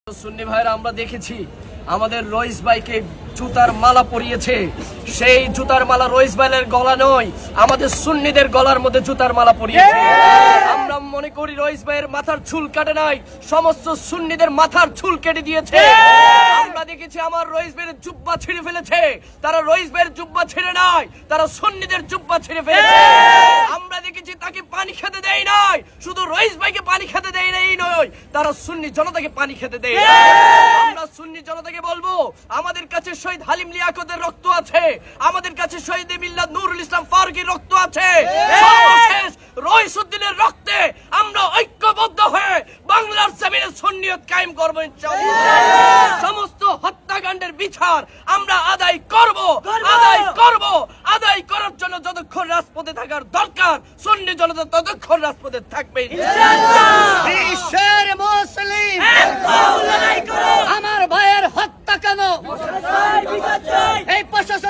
সুন্নি ভাইরা আমরা দেখেছি আমাদের রইস ভাইকে জুতার মালা পরিয়েছে। সেই জুতার মালা রইস ভাইয়ের গলা নয়, আমাদের সুন্নিদের গলার মধ্যে জুতার মালা পরিয়েছে। আমরা মনে করি রইস ভাইয়ের মাথার চুল কাটে নাই, সমস্ত সুন্নিদের মাথার চুল কেটে দিয়েছে। আমরা দেখেছি আমার রইস ভাইয়ের জুব্বা ছিঁড়ে ফেলেছে, তারা রইস ভাইয়ের জুব্বা ছিঁড়ে নাই, তারা সুন্নিদের জুব্বা ছিঁড়ে ফেলেছে। আমরা দেখেছি তাকে পানি খেতে দেয় নাই, শুধু রইস ভাইকে পানি খেতে দেয় নাই নয়, তারা সুন্নি জনতাকে পানি খেতে দেয়। আমরা সুন্নি জনতাকে বলবো, আমাদের কাছে শহীদ হালিম লিয়াকতের রক্ত আছে, আমাদের কাছে শহীদ মিল্লাত নুরুল ইসলাম ফারুকীর রক্ত আছে, সর্বশেষ রইসউদ্দিনের রক্তে আমরা ঐক্যবদ্ধ হয়ে বাংলার জমিনে সুন্নিয়ত কায়েম করব ইনশাআল্লাহ। সমস্ত হত্যাকাণ্ডের বিচার আমরা আদায় করব, আদায় করার জন্য যতক্ষণ রাজপথে থাকার দরকার সুন্নি জনতা ততক্ষণ রাজপথে থাকবে ইনশাআল্লাহ। বিশ্বের মুসলিম আমার ভাইয়ের হত্যা কেন? এই প্রশাসন